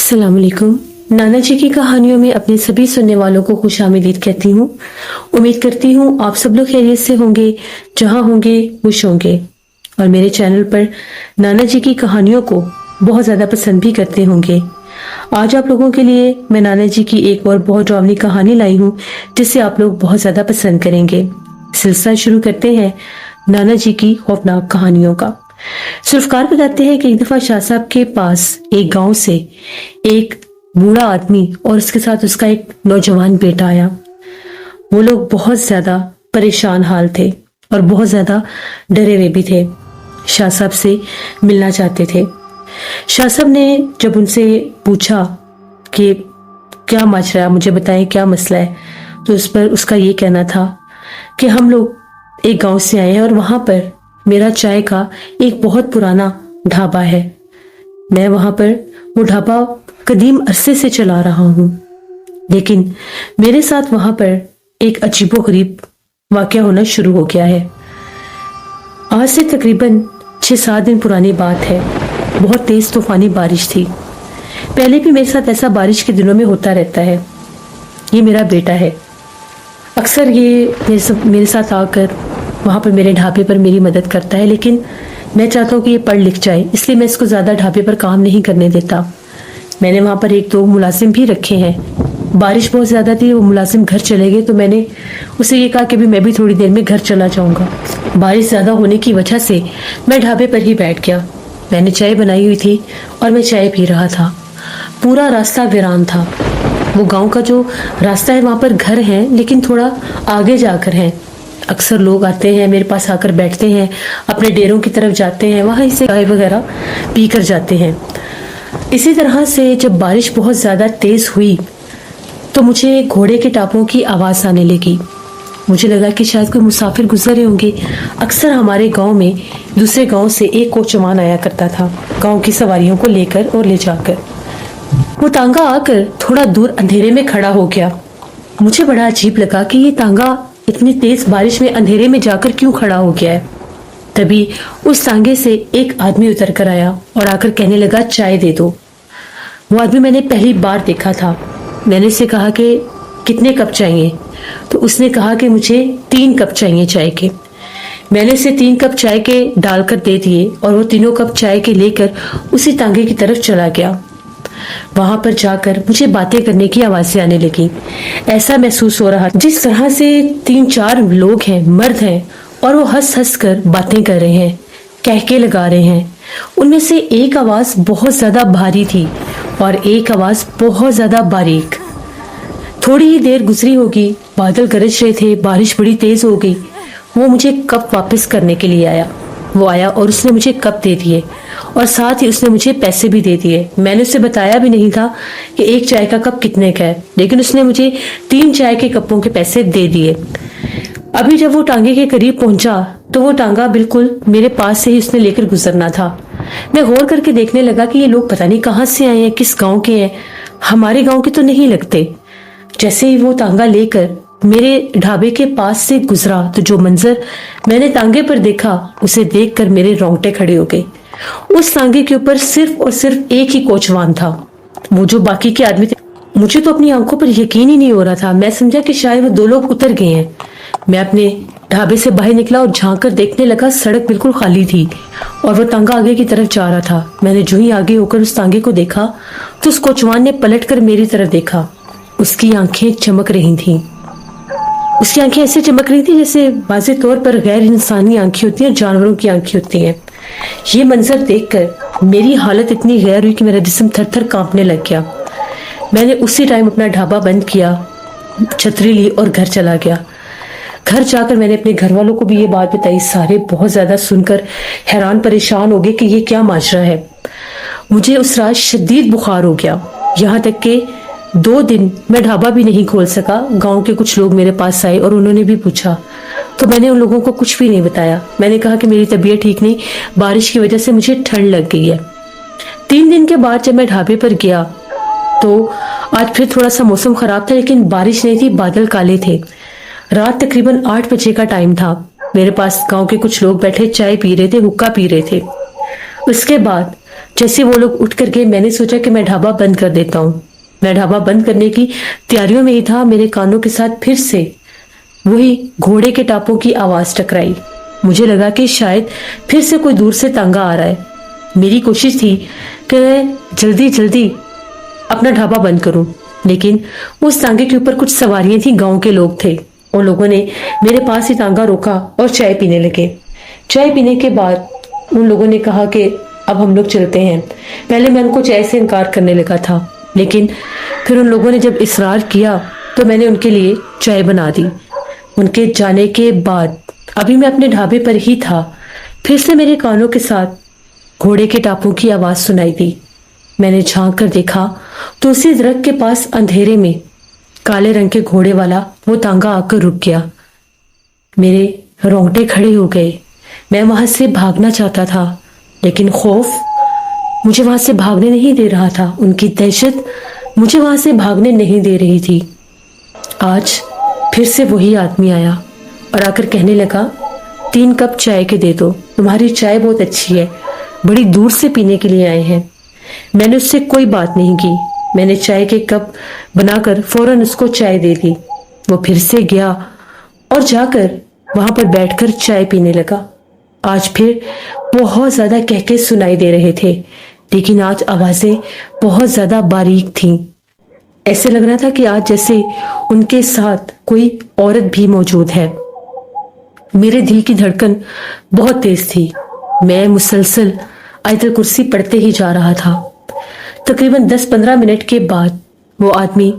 अस्सलाम वालेकुम। नाना जी की कहानियों में अपने सभी सुनने वालों को खुशामदीद कहती हूँ। उम्मीद करती हूँ आप सब लोग खैरियत से होंगे, जहाँ होंगे खुश होंगे और मेरे चैनल पर नाना जी की कहानियों को बहुत ज्यादा पसंद भी करते होंगे। आज आप लोगों के लिए मैं नाना जी की एक और बहुत डरावनी कहानी लाई हूँ जिसे आप लोग बहुत ज्यादा पसंद करेंगे। सिलसिला शुरू करते हैं नाना जी की खौफनाक कहानियों का। जुल्फकार बताते हैं कि एक दफा शाह साहब के पास एक गांव से एक बूढ़ा आदमी और उसके साथ उसका एक नौजवान बेटा आया। वो लोग बहुत ज्यादा परेशान हाल थे और बहुत ज्यादा डरे हुए भी थे। शाह साहब से मिलना चाहते थे। शाह साहब ने जब उनसे पूछा कि क्या माजरा है, मुझे बताएं क्या मसला है, तो उस पर उसका ये कहना था कि हम लोग एक गांव से आए हैं और वहां पर मेरा चाय का एक बहुत पुराना ढाबा है। मैं वहां पर वो ढाबा कदीम अरसे से चला रहा हूं, लेकिन मेरे साथ वहां पर एक अजीबोगरीब वाकया होना शुरू हो गया है। आज से तकरीबन 6-7 दिन पुरानी बात है। बहुत तेज तूफानी बारिश थी। पहले भी मेरे साथ ऐसा बारिश के दिनों में होता रहता है। ये मेरा बेटा है। अक्सर ये मेरे साथ आकर वहाँ पर मेरे ढाबे पर मेरी मदद करता है, लेकिन मैं चाहता हूँ कि ये पढ़ लिख जाए, इसलिए मैं इसको ज़्यादा ढाबे पर काम नहीं करने देता। मैंने वहाँ पर 1-2 मुलाजिम भी रखे हैं। बारिश बहुत ज़्यादा थी, वो मुलाजिम घर चले गए तो मैंने उसे ये कहा कि अभी मैं भी थोड़ी देर में घर चला जाऊँगा। बारिश ज़्यादा होने की वजह से मैं ढाबे पर ही बैठ गया। मैंने चाय बनाई हुई थी और मैं चाय पी रहा था। पूरा रास्ता वीरान था। वो गाँव का जो रास्ता है वहाँ पर घर हैं, लेकिन थोड़ा आगे जाकर हैं। अक्सर लोग आते हैं, मेरे पास आकर बैठते हैं, अपने डेरों की तरफ जाते हैं, वहाँ से चाय वगैरह पी कर जाते हैं। इसी तरह से जब बारिश बहुत ज़्यादा तेज़ हुई तो मुझे घोड़े के टापों की आवाज़ आने लगी। मुझे लगा कि शायद कोई मुसाफिर गुजर रहे होंगे। अक्सर हमारे गांव में दूसरे गांव से एक कोचमान आया करता था, गांव की सवारियों को लेकर और ले जाकर। वो तांगा आकर थोड़ा दूर अंधेरे में खड़ा हो गया। मुझे बड़ा अजीब लगा कि ये तांगा इतनी तेज बारिश में अंधेरे में जाकर क्यों खड़ा हो गया है। तभी उस तांगे से एक आदमी उतर कर आया और आकर कहने लगा चाय दे दो। वो आदमी मैंने पहली बार देखा था। मैंने उससे कहा कि कितने कप चाहिए, तो उसने कहा कि मुझे 3 कप चाहिए चाय के। मैंने उसे 3 कप चाय के डालकर दे दिए और वो तीनों कप चाय के लेकर उसी तांगे की तरफ चला गया। वहां पर जाकर मुझे बातें करने की आवाजें आने लगी। ऐसा महसूस हो रहा जिस तरह से 3-4 लोग हैं, मर्द हैं, और वो हंस हंस कर बातें कर रहे हैं, कहके लगा रहे हैं। उनमें से एक आवाज बहुत ज्यादा भारी थी और एक आवाज बहुत ज्यादा बारीक। थोड़ी ही देर गुजरी होगी, बादल गरज रहे थे, बारिश बड़ी तेज हो गई। वो मुझे कप वापस करने के लिए आया। वो आया और उसने मुझे कप दे दिए और साथ ही उसने मुझे पैसे भी दे दिए। मैंने उसे बताया भी नहीं था कि एक चाय का कप कितने का है, लेकिन उसने मुझे 3 चाय के कपों के पैसे दे दिए। अभी जब वो टांगे के करीब पहुंचा तो वो टांगा बिल्कुल मेरे पास से ही उसने लेकर गुजरना था। मैं गौर करके देखने लगा कि ये लोग पता नहीं कहाँ से आए हैं, किस गाँव के हैं। हमारे गाँव के तो नहीं लगते। जैसे ही वो तांगा लेकर मेरे ढाबे के पास से गुजरा तो जो मंजर मैंने तांगे पर देखा, उसे देखकर मेरे रोंगटे खड़े हो गए। उस तांगे के ऊपर सिर्फ और सिर्फ एक ही कोचवान था। वो जो बाकी के आदमी थे, मुझे तो अपनी आंखों पर यकीन ही नहीं हो रहा था। मैं समझा कि शायद वो 2 लोग उतर गए हैं। मैं अपने ढाबे से बाहर निकला और झांक कर देखने लगा। सड़क बिल्कुल खाली थी और वो तांगा आगे की तरफ जा रहा था। मैंने जो ही आगे होकर उस तांगे को देखा तो उस कोचवान ने पलट कर मेरी तरफ देखा। उसकी आंखें चमक रही थी। उसकी आंखें ऐसे चमक रही थी जैसे वाज़े तौर पर गैर इंसानी आंखें होती हैं, जानवरों की आंखें होती हैं। ये मंजर देखकर मेरी हालत इतनी गैर हुई कि मेरा जिस्म थर थर कांपने लग गया। मैंने उसी टाइम अपना ढाबा बंद किया, छतरी ली और घर चला गया। घर जाकर मैंने अपने घर वालों को भी ये बात बताई। सारे बहुत ज्यादा सुनकर हैरान परेशान हो गए कि ये क्या माजरा है। मुझे उस रात शदीद बुखार हो गया, यहाँ तक कि 2 दिन मैं ढाबा भी नहीं खोल सका। गांव के कुछ लोग मेरे पास आए और उन्होंने भी पूछा, तो मैंने उन लोगों को कुछ भी नहीं बताया। मैंने कहा कि मेरी तबीयत ठीक नहीं, बारिश की वजह से मुझे ठंड लग गई है। 3 दिन के बाद जब मैं ढाबे पर गया तो आज फिर थोड़ा सा मौसम खराब था, लेकिन बारिश नहीं थी, बादल काले थे। रात तकरीबन 8 बजे का टाइम था। मेरे पास गांव के कुछ लोग बैठे चाय पी रहे थे, हुक्का पी रहे थे। उसके बाद जैसे वो लोग उठ कर गए, मैंने सोचा कि मैं ढाबा बंद कर देता हूँ। मैं ढाबा बंद करने की तैयारियों में ही था, मेरे कानों के साथ फिर से वही घोड़े के टापों की आवाज टकराई। मुझे लगा कि शायद फिर से कोई दूर से तांगा आ रहा है। मेरी कोशिश थी कि मैं जल्दी जल्दी अपना ढाबा बंद करूं, लेकिन उस तांगे के ऊपर कुछ सवारियां थी, गांव के लोग थे। उन लोगों ने मेरे पास ही तांगा रोका और चाय पीने लगे। चाय पीने के बाद उन लोगों ने कहा कि अब हम लोग चलते हैं। पहले मैं उनको चाय से इनकार करने लगा था, लेकिन फिर उन लोगों ने जब इसरार किया तो मैंने उनके लिए चाय बना दी। उनके जाने के बाद अभी मैं अपने ढाबे पर ही था, फिर से मेरे कानों के साथ घोड़े के टापों की आवाज सुनाई दी। मैंने झांक कर देखा तो उसी दरख्त के पास अंधेरे में काले रंग के घोड़े वाला वो तांगा आकर रुक गया। मेरे रोंगटे खड़े हो गए। मैं वहां से भागना चाहता था, लेकिन खौफ मुझे वहां से भागने नहीं दे रहा था। उनकी दहशत मुझे वहां से भागने नहीं दे रही थी। आज फिर से वही आदमी आया और आकर कहने लगा, 3 कप चाय के दे दो, तुम्हारी चाय बहुत अच्छी है, बड़ी दूर से पीने के लिए आए हैं। मैंने उससे कोई बात नहीं की। मैंने चाय के कप बनाकर फौरन उसको चाय दे दी। वो फिर से गया और जाकर वहां पर बैठकर चाय पीने लगा। आज फिर बहुत ज्यादा कहके सुनाई दे रहे थे, लेकिन आज आवाजें बहुत ज्यादा बारीक थीं। ऐसे लग रहा था कि आज जैसे उनके साथ कोई औरत भी मौजूद है। मेरे दिल की धड़कन बहुत तेज थी। मैं मुसलसल आयतल कुर्सी पढ़ते ही जा रहा था। तकरीबन 10-15 मिनट के बाद वो आदमी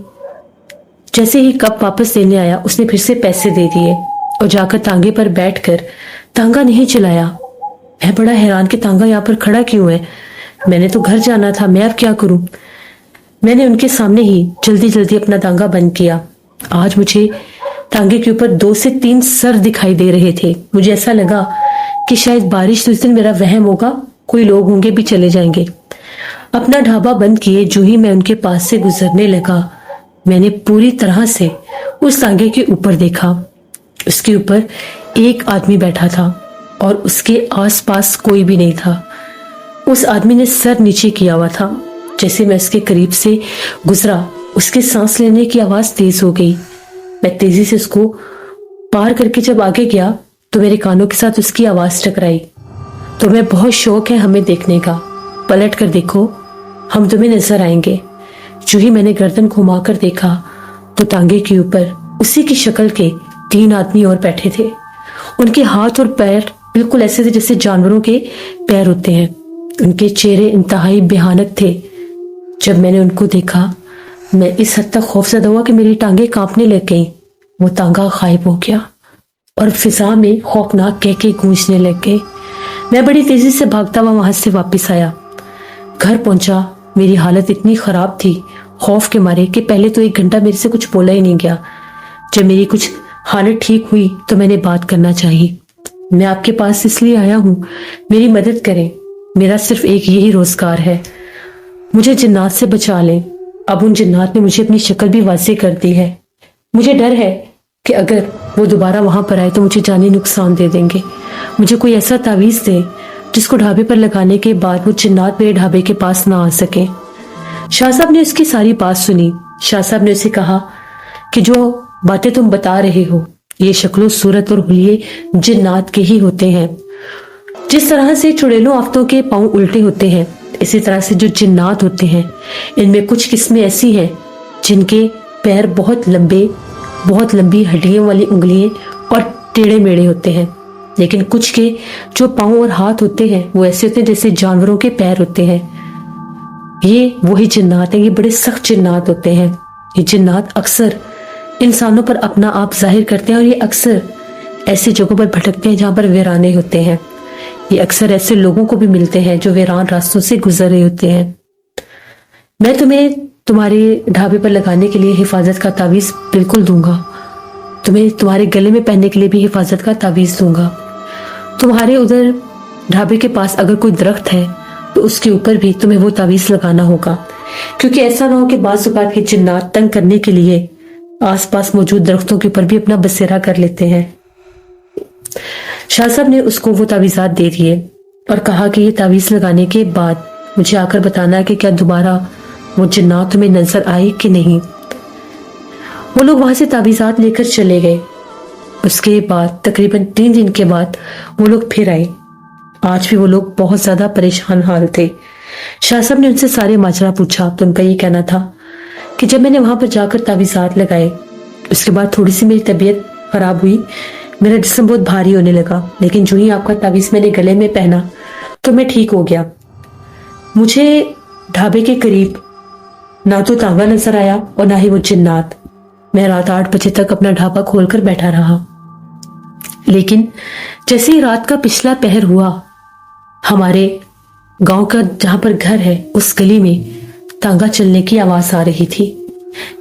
जैसे ही कप वापस लेने आया, उसने फिर से पैसे दे दिए और जाकर तांगे पर बैठकर तांगा नहीं चलाया। मैं बड़ा हैरान कि तांगा यहाँ पर खड़ा क्यों है। मैंने तो घर जाना था, मैं अब क्या करूं। मैंने उनके सामने ही जल्दी जल्दी अपना तांगा बंद किया। आज मुझे तांगे के ऊपर 2 से 3 सर दिखाई दे रहे थे। मुझे ऐसा लगा कि शायद बारिश तो इस दिन मेरा वहम होगा, कोई लोग होंगे भी चले जाएंगे। अपना ढाबा बंद किए जो ही मैं उनके पास से गुजरने लगा, मैंने पूरी तरह से उस तांगे के ऊपर देखा। उसके ऊपर एक आदमी बैठा था और उसके आसपास कोई भी नहीं था। उस आदमी ने सर नीचे किया हुआ था। जैसे मैं उसके करीब से गुजरा, उसके सांस लेने की आवाज तेज हो गई। मैं तेजी से उसको पार करके जब आगे गया तो मेरे कानों के साथ उसकी आवाज टकराई, तुम्हें बहुत शौक है हमें देखने का, पलट कर देखो, हम तुम्हें नजर आएंगे। जो ही मैंने गर्दन घुमाकर देखा तो तांगे के ऊपर उसी की शक्ल के 3 आदमी और बैठे थे। उनके हाथ और पैर बिल्कुल ऐसे थे जैसे जानवरों के पैर होते हैं। उनके चेहरे इंतहाई भयानक थे। जब मैंने उनको देखा, मैं इस हद तक खौफजदा हुआ कि मेरी टांगे कांपने लग गईं। वो तांगा गायब हो गया और फिजा में खौफनाक कहके गूंजने लग गए। मैं बड़ी तेजी से भागता हुआ वहां से वापस आया। घर पहुंचा, मेरी हालत इतनी खराब थी खौफ के मारे कि पहले तो 1 घंटा मेरे से कुछ बोला ही नहीं गया। जब मेरी कुछ हालत ठीक हुई तो मैंने बात करना चाहिए। मैं आपके पास इसलिए आया हूं, मेरी मदद करें। मेरा सिर्फ एक यही रोजगार है, मुझे जिन्नात से बचा लें। अब उन जिन्नात ने मुझे अपनी शक्ल भी वाज़ेह कर दी है। मुझे डर है कि अगर वो दोबारा वहां पर आए तो मुझे जानी नुकसान दे देंगे। मुझे कोई ऐसा तावीज दे जिसको ढाबे पर लगाने के बाद वो जिन्नात मेरे ढाबे के पास ना आ सके। शाह साहब ने उसकी सारी बात सुनी। शाह साहब ने उसे कहा कि जो बातें तुम बता रहे हो ये शक्लो सूरत और हुलिये जिन्नात के ही होते हैं। जिस तरह से चुड़ैलों आफ्तों के पांव उल्टे होते हैं, इसी तरह से जो जिन्नात होते हैं इनमें कुछ किस्में ऐसी हैं जिनके पैर बहुत लंबे, बहुत लंबी हड्डियों वाली उंगलियां और टेढ़े मेढ़े होते हैं, लेकिन कुछ के जो पांव और हाथ होते हैं वो ऐसे होते हैं जैसे जानवरों के पैर होते हैं। ये वही जिन्नात हैं। ये बड़े सख्त जिन्नात होते हैं। ये जिन्नात अक्सर इंसानों पर अपना आप जाहिर करते हैं और ये अक्सर ऐसी जगहों पर भटकते हैं जहां पर वीराने होते हैं। ये अक्सर ऐसे लोगों को भी मिलते हैं जो वीरान रास्तों से गुजर रहे होते हैं। मैं तुम्हें तुम्हारे ढाबे पर लगाने के लिए हिफाजत का तावीज बिल्कुल दूंगा। तुम्हें तुम्हारे गले में पहनने के लिए भी हिफाजत का तावीज दूंगा। तुम्हारे उधर ढाबे के पास अगर कोई दरख्त है तो उसके ऊपर भी तुम्हें वो तावीज लगाना होगा, क्योंकि ऐसा ना हो कि बाज़ औक़ात के जिन्नात तंग करने के लिए आसपास मौजूद दरख्तों के ऊपर भी अपना बसेरा कर लेते हैं। शाह साहब ने उसको वो तावीज़ात दे दिए और कहा कि ये तावीज़ लगाने के बाद मुझे आकर बताना है कि क्या दोबारा वो जिन्नात तुम्हें नजर आए कि नहीं। वो लोग वहां से तावीज़ात लेकर चले गए। उसके बाद तकरीबन 3 दिन के बाद वो लोग फिर आए। आज भी वो लोग बहुत ज्यादा परेशान हाल थे। शाह साहब ने उनसे सारे माजरा पूछा तो उनका ये कहना था कि जब मैंने वहां पर जाकर तावीज़ात लगाए, उसके बाद थोड़ी सी मेरी तबीयत खराब हुई, मेरा जिस्म बहुत भारी होने लगा, लेकिन जो ही आपका तावीज़ मैंने गले में पहना तो मैं ठीक हो गया। मुझे ढाबे के करीब ना तो तांगा नजर आया और ना ही वो जिन्नात। मैं रात 8 बजे तक अपना ढाबा खोलकर बैठा रहा, लेकिन जैसे ही रात का पिछला पहर हुआ, हमारे गांव का जहां पर घर है उस गली में तांगा चलने की आवाज आ रही थी।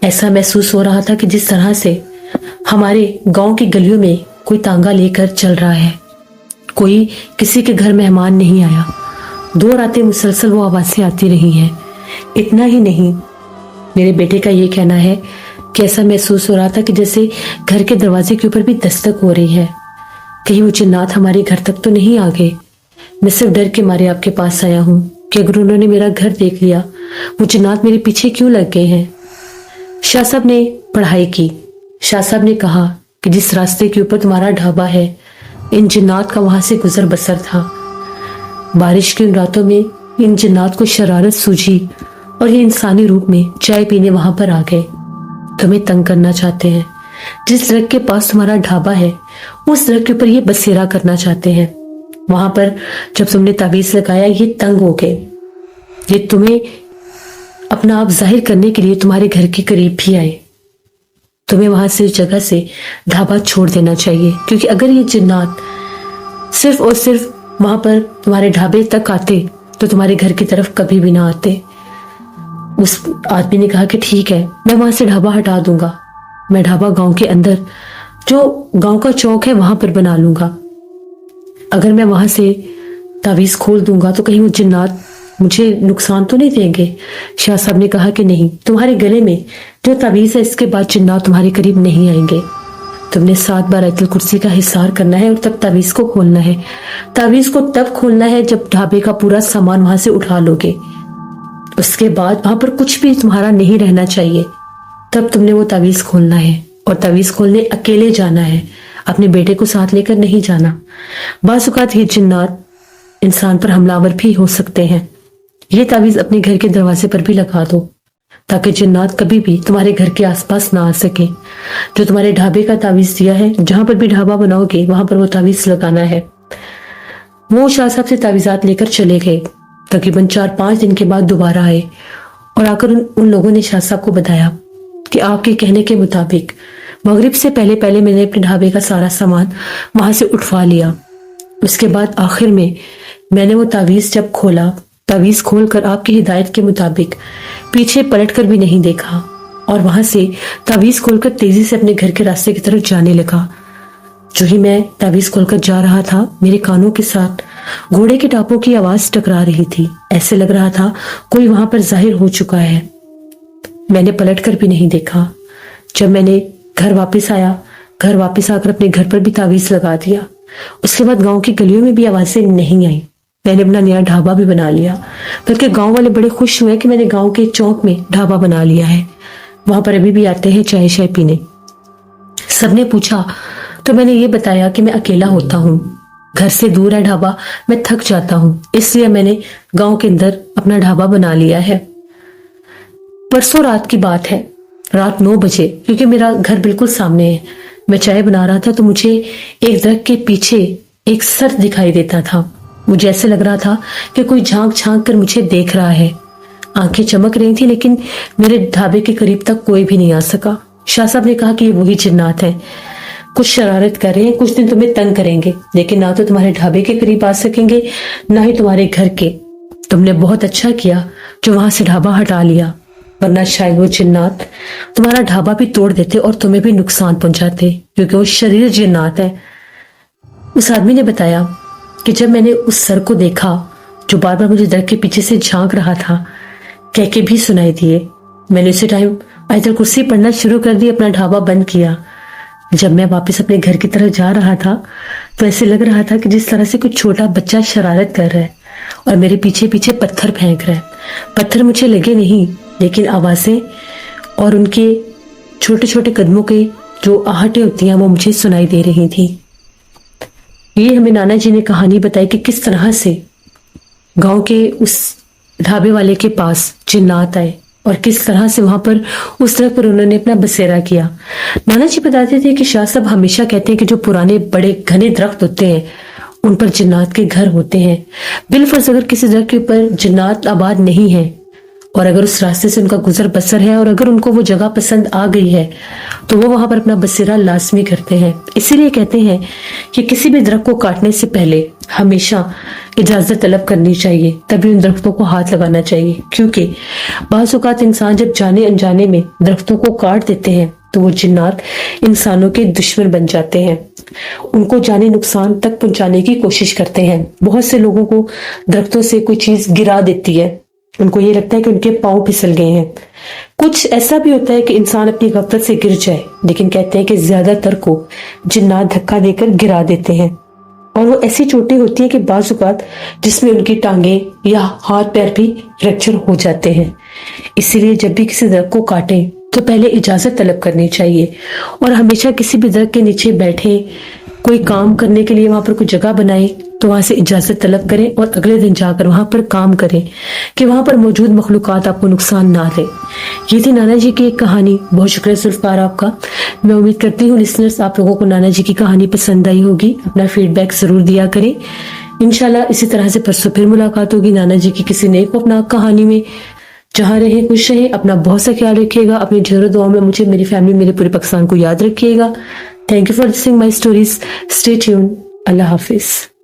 ऐसा महसूस हो रहा था कि जिस तरह से हमारे गांव की गलियों में कोई तांगा लेकर चल रहा है, कोई किसी के घर मेहमान नहीं आया। 2 रातें मुसलसल वो आवाजें आती रही हैं। इतना ही नहीं, मेरे बेटे का ये कहना है कि ऐसा महसूस हो रहा था कि जैसे घर के दरवाजे के ऊपर भी दस्तक हो रही है, कहीं वो जिन्नात हमारे घर तक तो नहीं आ गए। मैं सिर्फ डर के मारे आपके पास आया हूं कि अगर उन्होंने मेरा घर देख लिया, वो जिन्नात मेरे पीछे क्यों लग गए हैं। शाह साहब ने पढ़ाई की। शाह साहब ने कहा कि जिस रास्ते के ऊपर तुम्हारा ढाबा है, इन जिन्नात का वहां से गुजर बसर था। बारिश की उन रातों में इन जिन्नात को शरारत सूझी और ये इंसानी रूप में चाय पीने वहां पर आ गए। तुम्हें तंग करना चाहते हैं। जिस दरख्त के पास तुम्हारा ढाबा है, उस दरख्त के ऊपर ये बसेरा करना चाहते हैं। वहां पर जब तुमने तावीज़ लगाया, ये तंग हो गए। ये तुम्हें अपना आप जाहिर करने के लिए तुम्हारे घर के करीब भी आए। तुम्हें वहां से उस जगह से ढाबा छोड़ देना चाहिए, क्योंकि अगर ये जिन्नात सिर्फ और सिर्फ वहां पर तुम्हारे ढाबे तक आते तो तुम्हारे घर की तरफ कभी भी ना आते। उस आदमी ने कहा कि ठीक है, मैं वहां से ढाबा हटा दूंगा। मैं ढाबा गांव के अंदर जो गांव का चौक है वहां पर बना लूंगा। अगर मैं वहां से तावीज़ खोल दूंगा तो कहीं वो जिन्नात मुझे नुकसान तो नहीं देंगे। शाह साहब ने कहा कि नहीं, तुम्हारे गले में जो तावीज़ है इसके बाद जिन्नात तुम्हारे करीब नहीं आएंगे। तुमने 7 बार आयतुल कुर्सी का हिसार करना है और तब तावीज़ को खोलना है। तावीज़ को तब खोलना है जब ढाबे का पूरा सामान वहां से उठा लोगे। उसके बाद वहां पर कुछ भी तुम्हारा नहीं रहना चाहिए, तब तुमने वो तावीज़ खोलना है। और तावीज़ खोलने अकेले जाना है, अपने बेटे को साथ लेकर नहीं जाना। बाज़ औक़ात ये जिन्नात इंसान पर हमलावर भी हो सकते हैं। ये तावीज़ अपने घर के दरवाजे पर भी लगा दो, ताकि जिन्नात कभी भी तुम्हारे घर के आसपास ना आ सके। जो तुम्हारे ढाबे का तावीज़ दिया है, जहां पर भी ढाबा बनाओगे वहां पर वो तावीज़ लगाना है। वो शाह साहब से तावीज़ात लेकर चले गए। तकरीबन 4-5 दिन के बाद दोबारा आए और आकर उन लोगों ने शाह साहब को बताया कि आपके कहने के मुताबिक मगरिब से पहले पहले मैंने अपने ढाबे का सारा सामान वहां से उठवा लिया। उसके बाद आखिर में मैंने वो तावीज़ जब खोला, तावीज़ खोलकर आपकी हिदायत के मुताबिक पीछे पलटकर भी नहीं देखा और वहां से तावीज़ खोलकर तेजी से अपने घर के रास्ते की तरफ जाने लगा। जो ही मैं तावीज़ खोलकर जा रहा था, मेरे कानों के साथ घोड़े के टापों की आवाज टकरा रही थी। ऐसे लग रहा था कोई वहां पर जाहिर हो चुका है। मैंने पलटकर भी नहीं देखा। जब मैंने घर वापस आया, घर वापस आकर अपने घर पर भी तावीज़ लगा दिया। उसके बाद गांव की गलियों में भी आवाजें नहीं आई। मैंने अपना नया ढाबा भी बना लिया, बल्कि गांव वाले बड़े खुश हुए कि मैंने गांव के चौक में ढाबा बना लिया है। वहां पर अभी भी आते हैं चाय शाय पीने। सबने पूछा तो मैंने ये बताया कि मैं अकेला होता हूँ, घर से दूर है ढाबा, मैं थक जाता हूँ, इसलिए मैंने गांव के अंदर अपना ढाबा बना लिया है। परसों रात की बात है, रात 9 बजे, क्योंकि मेरा घर बिल्कुल सामने है। मैं चाय बना रहा था तो मुझे एक दरख्त के पीछे एक सर दिखाई देता था। मुझे ऐसे लग रहा था कि कोई झांक झांक कर मुझे देख रहा है। आंखें चमक रही थी, लेकिन मेरे ढाबे के करीब तक कोई भी नहीं आ सका। शाह साहब ने कहा कि ये वही जिन्नात हैं, कुछ शरारत कर रहे हैं, कुछ दिन तुम्हें तंग करेंगे, लेकिन ना तो तुम्हारे ढाबे के करीब आ सकेंगे, ना ही तुम्हारे घर के। तुमने बहुत अच्छा किया जो वहां से ढाबा हटा लिया, वरना शायद वो जिन्नात तुम्हारा ढाबा भी तोड़ देते और तुम्हें भी नुकसान पहुंचाते, क्योंकि वो शरीर जिन्नात है। उस आदमी ने बताया कि जब मैंने उस सर को देखा जो बार बार मुझे दरख्त के पीछे से झांक रहा था, कह के भी सुनाई दिए, मैंने उसी टाइम आयतुल कुर्सी पढ़ना शुरू कर दी, अपना ढाबा बंद किया। जब मैं वापस अपने घर की तरफ जा रहा था तो ऐसे लग रहा था कि जिस तरह से कोई छोटा बच्चा शरारत कर रहा है। और मेरे पीछे पीछे पत्थर फेंक रहा है। पत्थर मुझे लगे नहीं, लेकिन आवाजें और उनके छोटे छोटे कदमों के जो आहटें होती हैं वो मुझे सुनाई दे रही थी। ये हमें नाना जी ने कहानी बताई कि किस तरह से गांव के उस ढाबे वाले के पास जिन्नात आए और किस तरह से वहां पर उस तरह पर उन्होंने अपना बसेरा किया। नाना जी बताते थे कि शाह साहब हमेशा कहते हैं कि जो पुराने बड़े घने दरख्त होते हैं उन पर जिन्नात के घर होते हैं। बिलफर्ज अगर किसी दरख्त के ऊपर जिन्नात आबाद नहीं है और अगर उस रास्ते से उनका गुजर बसर है और अगर उनको वो जगह पसंद आ गई है तो वो वहां पर अपना बसेरा लाजमी करते हैं। इसीलिए कहते हैं कि किसी भी दरख्त को काटने से पहले हमेशा इजाजत तलब करनी चाहिए, तभी उन दरख्तों को हाथ लगाना चाहिए, क्योंकि बाज़ औक़ात इंसान जब जाने अनजाने में दरख्तों को काट देते हैं तो वो जिन्नात इंसानों के दुश्मन बन जाते हैं, उनको जाने नुकसान तक पहुंचाने की कोशिश करते हैं। बहुत से लोगों को दरख्तों से कोई चीज गिरा देती है, उनको ये लगता है कि उनके पांव फिसल गए हैं। कुछ ऐसा भी होता है कि इंसान अपनी गफलत से गिर जाए, लेकिन कहते हैं कि ज्यादातर को जिन्नात धक्का देकर गिरा देते हैं और वो ऐसी चोटें होती हैं कि बाज़ औक़ात जिसमें उनकी टांगे या हाथ पैर भी फ्रैक्चर हो जाते हैं। इसीलिए जब भी किसी दरख्त को काटें तो पहले इजाजत तलब करनी चाहिए और हमेशा किसी भी दरख्त के नीचे बैठे कोई काम करने के लिए वहां पर कोई जगह बनाए तो वहां से इजाजत तलब करें और अगले दिन जाकर वहां पर काम करें कि वहां पर मौजूद मखलूकात आपको नुकसान ना दे। ये थी नाना जी की एक कहानी। बहुत शुक्रिया जुल्फकार आपका। मैं उम्मीद करती हूँ लिसनर्स आप लोगों को नाना जी की कहानी पसंद आई होगी। अपना फीडबैक जरूर दिया करें। इंशाल्लाह इसी तरह से परसों फिर मुलाकात होगी नाना जी की किसी नई खौफनाक कहानी में। जहां रहे खुश रहे, अपना बहुत सा ख्याल रखिएगा। अपनी ढेरों दुआओं में मुझे, मेरी फैमिली, मेरे पूरे पाकिस्तान को याद रखिएगा। Thank you for listening my stories. Stay tune. Allah Hafiz.